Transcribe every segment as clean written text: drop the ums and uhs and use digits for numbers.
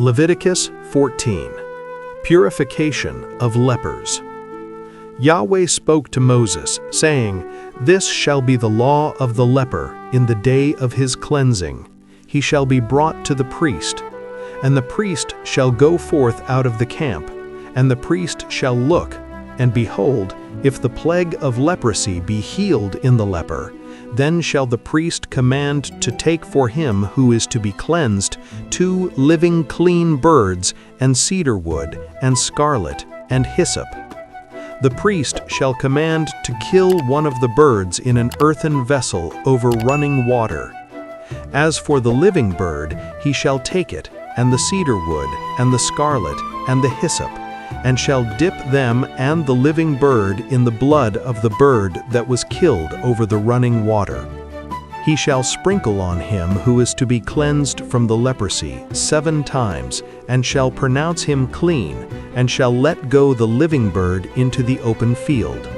Leviticus 14. Purification of lepers. Yahweh spoke to Moses, saying, "This shall be the law of the leper in the day of his cleansing. He shall be brought to the priest, and the priest shall go forth out of the camp, and the priest shall look, and behold, if the plague of leprosy be healed in the leper, then shall the priest command to take for him who is to be cleansed 2 living clean birds, and cedar wood, and scarlet, and hyssop. The priest shall command to kill one of the birds in an earthen vessel over running water. As for the living bird, he shall take it, and the cedar wood, and the scarlet, and the hyssop, and shall dip them and the living bird in the blood of the bird that was killed over the running water. He shall sprinkle on him who is to be cleansed from the leprosy 7 times, and shall pronounce him clean, and shall let go the living bird into the open field.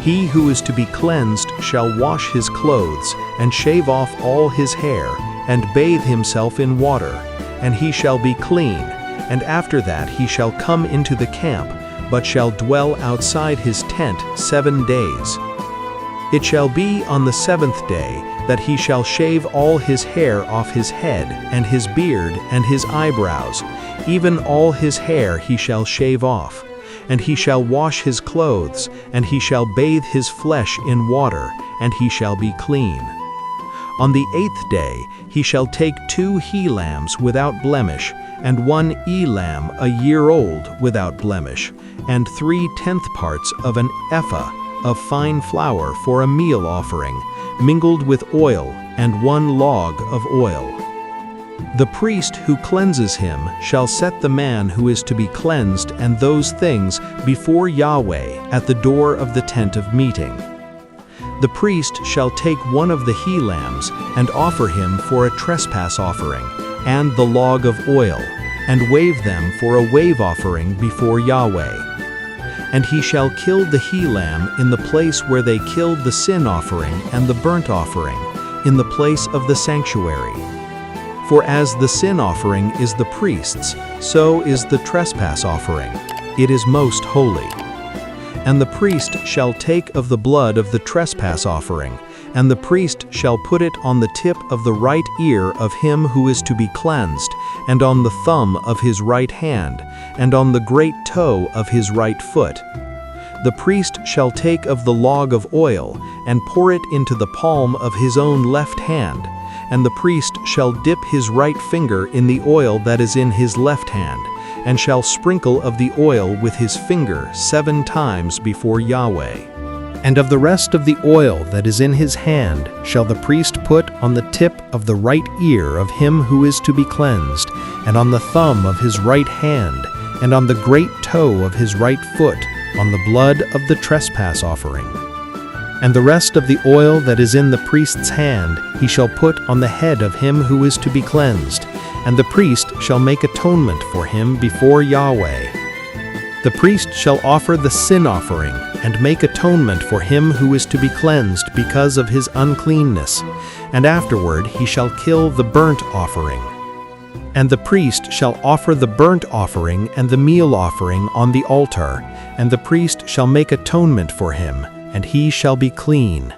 He who is to be cleansed shall wash his clothes, and shave off all his hair, and bathe himself in water, and he shall be clean. And after that he shall come into the camp, but shall dwell outside his tent 7 days. It shall be on the 7th day that he shall shave all his hair off his head, and his beard, and his eyebrows, even all his hair he shall shave off. And he shall wash his clothes, and he shall bathe his flesh in water, and he shall be clean. On the 8th day he shall take 2 he-lambs without blemish, and 1 ewe-lamb a year old without blemish, and 3/10 parts of an ephah of fine flour for a meal offering, mingled with oil, and 1 log of oil. The priest who cleanses him shall set the man who is to be cleansed and those things before Yahweh at the door of the tent of meeting. The priest shall take 1 of the he-lambs and offer him for a trespass offering, and the log of oil, and wave them for a wave offering before Yahweh. And he shall kill the he-lamb in the place where they killed the sin offering and the burnt offering, in the place of the sanctuary. For as the sin offering is the priest's, so is the trespass offering. It is most holy. And the priest shall take of the blood of the trespass offering, and the priest shall put it on the tip of the right ear of him who is to be cleansed, and on the thumb of his right hand, and on the great toe of his right foot. The priest shall take of the log of oil, and pour it into the palm of his own left hand, and the priest shall dip his right finger in the oil that is in his left hand, and shall sprinkle of the oil with his finger 7 times before Yahweh. And of the rest of the oil that is in his hand shall the priest put on the tip of the right ear of him who is to be cleansed, and on the thumb of his right hand, and on the great toe of his right foot, on the blood of the trespass offering. And the rest of the oil that is in the priest's hand he shall put on the head of him who is to be cleansed, and the priest shall make atonement for him before Yahweh. The priest shall offer the sin offering, and make atonement for him who is to be cleansed because of his uncleanness, and afterward he shall kill the burnt offering. And the priest shall offer the burnt offering and the meal offering on the altar, and the priest shall make atonement for him, and he shall be clean.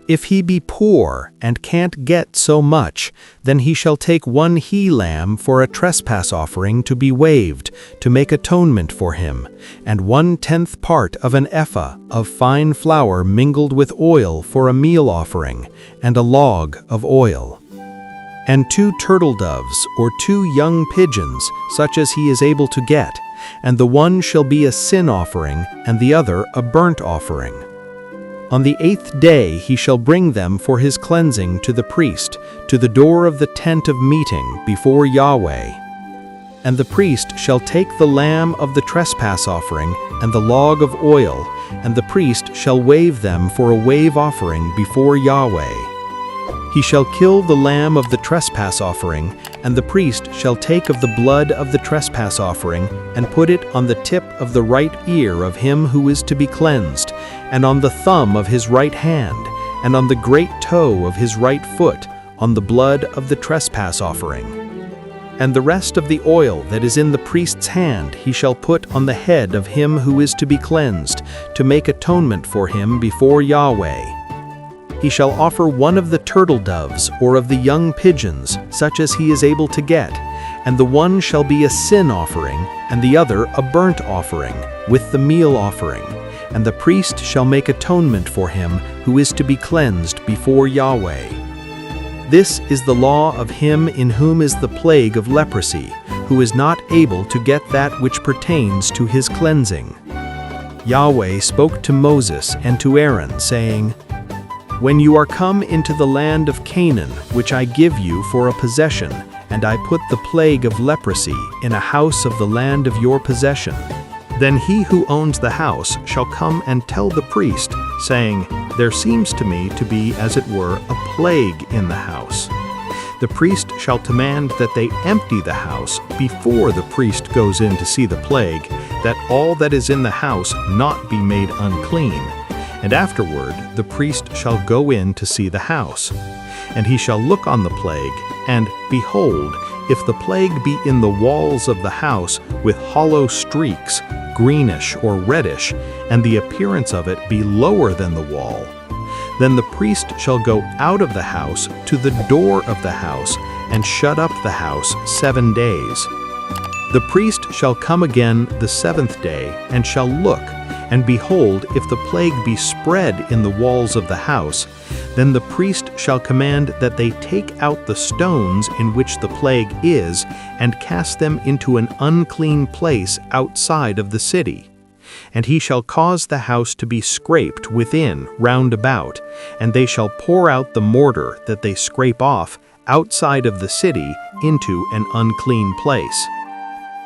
If he be poor and can't get so much, then he shall take 1 he-lamb for a trespass offering to be waved, to make atonement for him, and 1/10 part of an ephah of fine flour mingled with oil for a meal offering, and a log of oil. And 2 turtle doves or 2 young pigeons, such as he is able to get, and the one shall be a sin offering, and the other a burnt offering. On the 8th day he shall bring them for his cleansing to the priest, to the door of the tent of meeting before Yahweh. And the priest shall take the lamb of the trespass offering and the log of oil, and the priest shall wave them for a wave offering before Yahweh. He shall kill the lamb of the trespass offering, and the priest shall take of the blood of the trespass offering, and put it on the tip of the right ear of him who is to be cleansed, and on the thumb of his right hand, and on the great toe of his right foot, on the blood of the trespass offering. And the rest of the oil that is in the priest's hand he shall put on the head of him who is to be cleansed, to make atonement for him before Yahweh. He shall offer one of the turtle doves or of the young pigeons, such as he is able to get, and the one shall be a sin offering, and the other a burnt offering, with the meal offering. And the priest shall make atonement for him who is to be cleansed before Yahweh. This is the law of him in whom is the plague of leprosy, who is not able to get that which pertains to his cleansing. Yahweh spoke to Moses and to Aaron, saying, When you are come into the land of Canaan, which I give you for a possession, and I put the plague of leprosy in a house of the land of your possession, then he who owns the house shall come and tell the priest, saying, There seems to me to be, as it were, a plague in the house. The priest shall command that they empty the house before the priest goes in to see the plague, that all that is in the house not be made unclean. And afterward the priest shall go in to see the house. And he shall look on the plague, and, behold, if the plague be in the walls of the house with hollow streaks, greenish or reddish, and the appearance of it be lower than the wall, then the priest shall go out of the house to the door of the house, and shut up the house 7 days. The priest shall come again the 7th day, and shall look, and behold, if the plague be spread in the walls of the house, then the priest shall command that they take out the stones in which the plague is, and cast them into an unclean place outside of the city. And he shall cause the house to be scraped within round about, and they shall pour out the mortar that they scrape off outside of the city into an unclean place.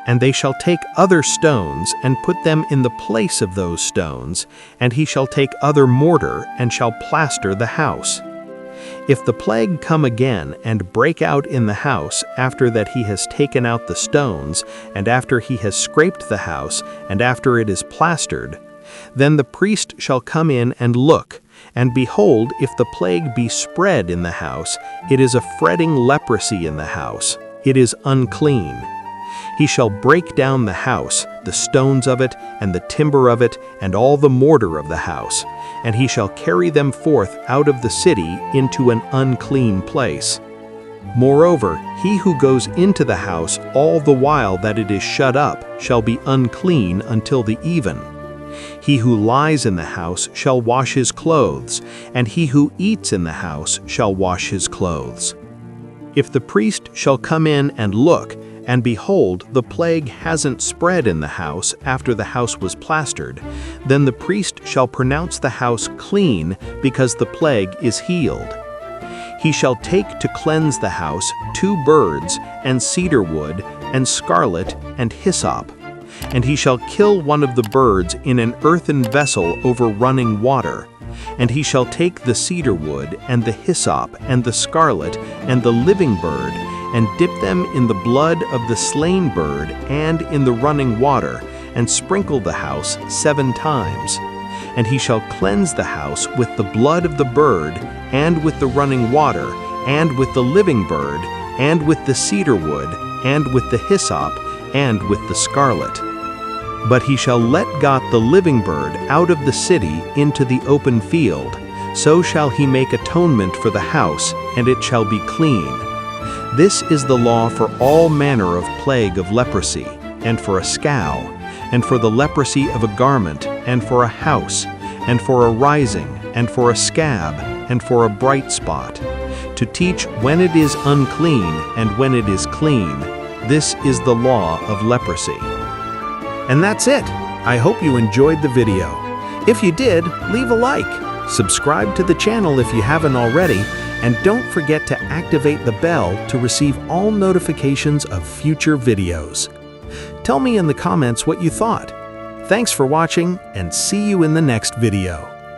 And they shall take other stones and put them in the place of those stones, and he shall take other mortar and shall plaster the house. If the plague come again and break out in the house after that he has taken out the stones, and after he has scraped the house, and after it is plastered, then the priest shall come in and look, and behold, if the plague be spread in the house, it is a fretting leprosy in the house, it is unclean. He shall break down the house, the stones of it, and the timber of it, and all the mortar of the house, and he shall carry them forth out of the city into an unclean place. Moreover, he who goes into the house all the while that it is shut up shall be unclean until the even. He who lies in the house shall wash his clothes, and he who eats in the house shall wash his clothes. If the priest shall come in and look, and behold, the plague hasn't spread in the house after the house was plastered, then the priest shall pronounce the house clean because the plague is healed. He shall take to cleanse the house 2 birds, and cedar wood, and scarlet, and hyssop. And he shall kill one of the birds in an earthen vessel over running water. And he shall take the cedar wood, and the hyssop, and the scarlet, and the living bird, and dip them in the blood of the slain bird and in the running water, and sprinkle the house 7 times. And he shall cleanse the house with the blood of the bird, and with the running water, and with the living bird, and with the cedar wood, and with the hyssop, and with the scarlet. But he shall let got the living bird out of the city into the open field. So shall he make atonement for the house, and it shall be clean. This is the law for all manner of plague of leprosy, and for a scow, and for the leprosy of a garment, and for a house, and for a rising, and for a scab, and for a bright spot, to teach when it is unclean and when it is clean. This is the law of leprosy. And that's it. I hope you enjoyed the video. If you did, leave a like, subscribe to the channel if you haven't already, and don't forget to activate the bell to receive all notifications of future videos. Tell me in the comments what you thought. Thanks for watching, and see you in the next video.